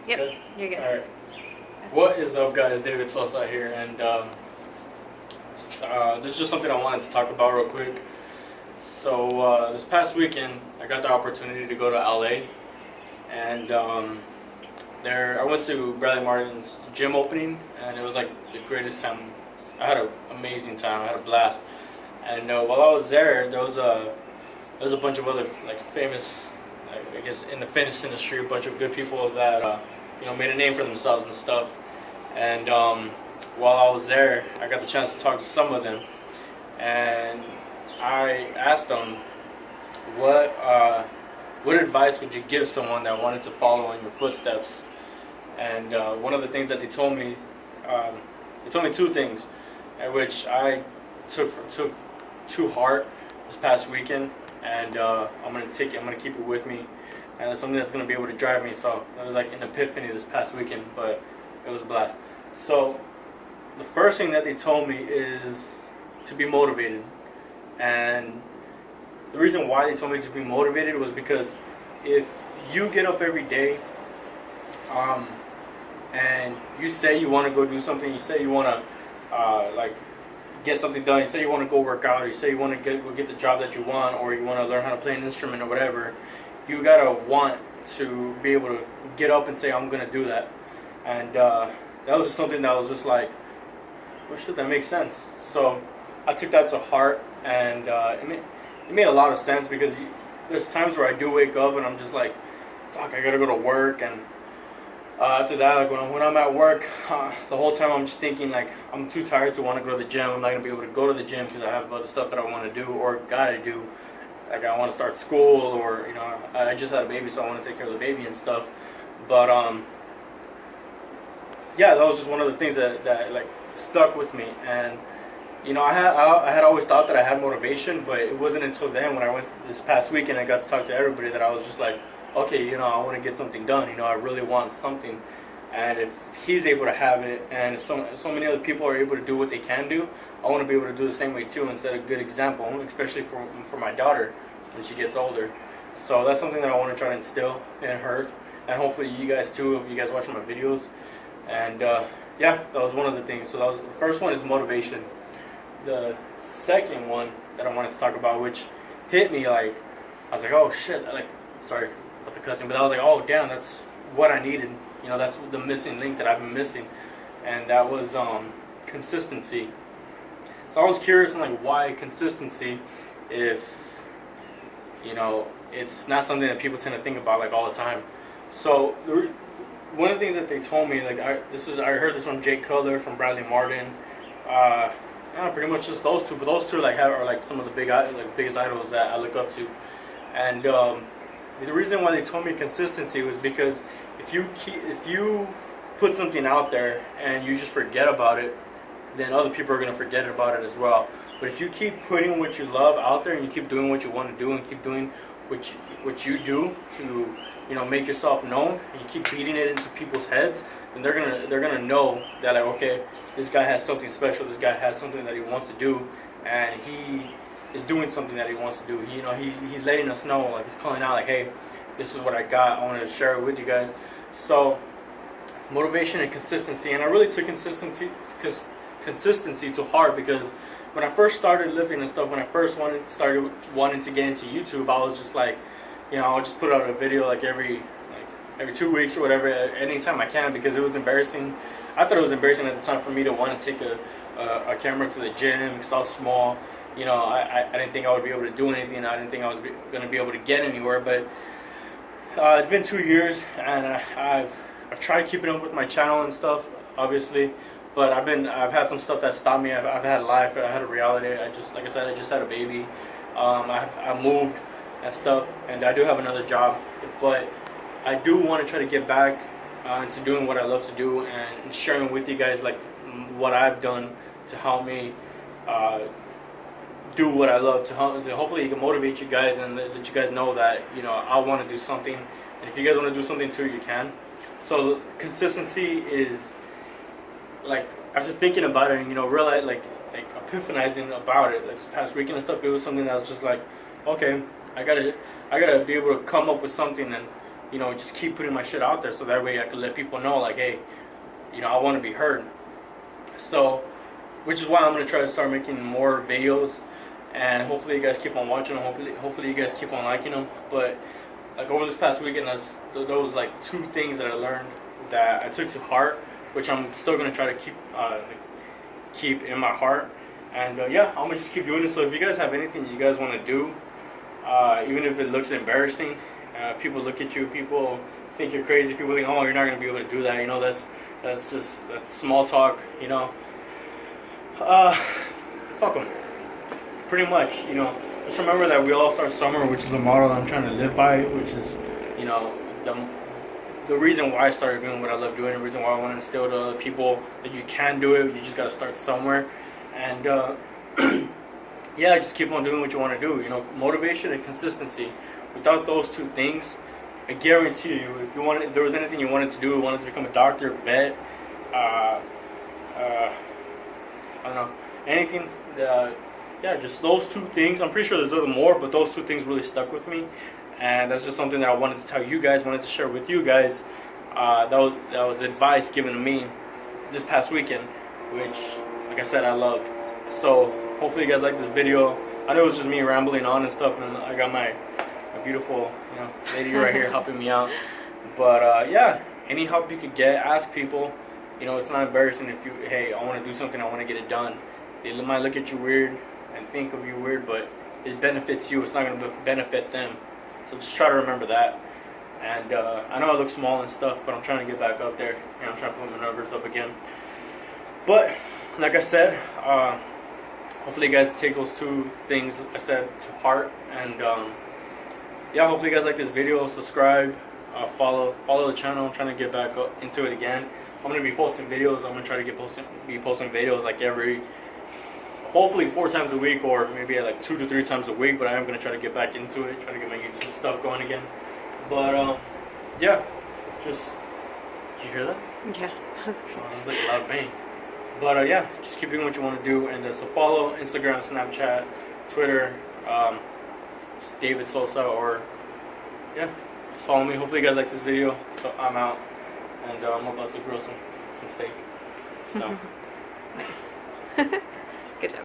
Yep, Good? you're good. Alright. What is up, guys? David Sosa here, and this is just something I wanted to talk about real quick. So, this past weekend, I got the opportunity to go to LA, and there I went to Bradley Martin's gym opening, and it was like the greatest time. I had an amazing time. I had a blast, and while I was there, there was a bunch of other like famous, I guess, in the fitness industry, a bunch of good people that made a name for themselves and stuff. And while I was there, I got the chance to talk to some of them, and I asked them, what advice would you give someone that wanted to follow in your footsteps? And one of the things that they told me two things, at which I took to heart this past weekend, and I'm gonna keep it with me, and it's something that's gonna be able to drive me. So it was like an epiphany this past weekend, but it was a blast. So the first thing that they told me is to be motivated, and the reason why they told me to be motivated was because if you get up every day, and you say you want to go do something, you say you want to like get something done, you say you want to go work out, or you say you want to go get the job that you want, or you want to learn how to play an instrument or whatever, you gotta want to be able to get up and say, I'm gonna do that. And that was just something that was just like, well, shit, that makes sense. So I took that to heart, and it made a lot of sense, because there's times where I do wake up and I'm just like, fuck, I gotta go to work. And after that, like when I'm at work, the whole time I'm just thinking like, I'm too tired to want to go to the gym. I'm not gonna be able to go to the gym because I have other stuff that I want to do or gotta do. Like I want to start school, or I just had a baby, so I want to take care of the baby and stuff. But yeah, that was just one of the things that like stuck with me. And I had always thought that I had motivation, but it wasn't until then, when I went this past weekend and I got to talk to everybody, that I was just like, okay, I want to get something done. I really want something. And if he's able to have it, and if so many other people are able to do what they can do, I want to be able to do the same way too, and set a good example, especially for my daughter when she gets older. So that's something that I want to try to instill in her, and hopefully you guys too, if you guys watch my videos. And yeah, that was one of the things. So the first one is motivation. The second one that I wanted to talk about, which hit me, like, I was like, oh shit, like, sorry about the cussing, but I was like, oh damn, that's what I needed. That's the missing link that I've been missing, and that was consistency. So I was curious, like, why consistency, if it's not something that people tend to think about like all the time. So one of the things that they told me, like, I heard this from Jake Cutler, from Bradley Martin, pretty much just those two. But those two are like some of the biggest idols that I look up to. And the reason why they told me consistency was because if you put something out there and you just forget about it, then other people are gonna forget about it as well. But if you keep putting what you love out there, and you keep doing what you want to do, and keep doing what you do to make yourself known, and you keep beating it into people's heads, and they're gonna know that, like, okay, this guy has something special. This guy has something that he wants to do, and he is doing something that he wants to do. He's letting us know, like, he's calling out, like, hey, this is what I got. I want to share it with you guys. So motivation and consistency, and I really took consistency to heart, because when I first started lifting and stuff, when I first started wanting to get into YouTube, I was just like, I'll just put out a video like every 2 weeks or whatever, anytime I can, because it was embarrassing. I thought it was embarrassing at the time for me to want to take a camera to the gym, because I was small. I didn't think I would be able to do anything. I didn't think I was going to be able to get anywhere. But it's been 2 years, and I've tried keeping up with my channel and stuff, obviously. But I've had some stuff that stopped me. I've had life. I had a reality. Like I said, I just had a baby. I moved and stuff, and I do have another job. But I do want to try to get back into doing what I love to do, and sharing with you guys, like, what I've done to help me do what I love, to hopefully it can motivate you guys, and let you guys know that I want to do something, and if you guys want to do something too, you can. So consistency is, like, after thinking about it, and realize, like epiphanizing about it, like this past weekend and stuff, it was something that was just like, okay, I gotta be able to come up with something and you know, just keep putting my shit out there so that way I can let people know, like, hey, you know, I want to be heard. So, which is why I'm gonna try to start making more videos, and hopefully you guys keep on watching them. Hopefully you guys keep on liking them. But like over this past weekend, there was like 2 things that I learned that I took to heart, which I'm still gonna try to keep in my heart. And yeah, I'm gonna just keep doing it. So if you guys have anything you guys want to do, even if it looks embarrassing, people look at you, people think you're crazy, people think, oh, you're not gonna be able to do that. You know, that's small talk. You know, fuck them. Pretty much, you know. Just remember that we all start somewhere, which is the model I'm trying to live by, which is, you know, the reason why I started doing what I love doing, the reason why I want to instill to other people that you can do it, you just got to start somewhere. And yeah, just keep on doing what you want to do, you know, motivation and consistency. Without those 2 things, I guarantee you, if there was anything you wanted to do, wanted to become a doctor, vet, I don't know, anything, yeah, just those 2 things. I'm pretty sure there's other more, but those 2 things really stuck with me, and that's just something that I wanted to tell you guys, wanted to share with you guys. That was advice given to me this past weekend, which, like I said, I loved. So hopefully you guys like this video. I know it was just me rambling on and stuff, and I got my beautiful, you know, lady right here helping me out. But yeah, any help you could get, ask people. You know, it's not embarrassing if you, hey, I want to do something, I want to get it done. They might look at you weird and think of you weird, but it benefits you. It's not going to benefit them. So just try to remember that. And I know I look small and stuff, but I'm trying to get back up there. You know, I'm trying to put my numbers up again. But like I said, hopefully you guys take those 2 things I said to heart. And yeah, hopefully you guys like this video. Subscribe, follow the channel. I'm trying to get back up into it again. I'm going to be posting videos. I'm going to try to be posting videos like hopefully 4 times a week, or maybe like 2 to 3 times a week. But I am going to try to get back into it, try to get my YouTube stuff going again. But yeah, just, did you hear that? Yeah, that's crazy. It was like a loud bang. But yeah, just keep doing what you want to do. And so follow Instagram, Snapchat, Twitter, just David Sosa, or yeah, just follow me. Hopefully you guys like this video. So I'm out, and I'm about to grill some steak. So Nice. Good job.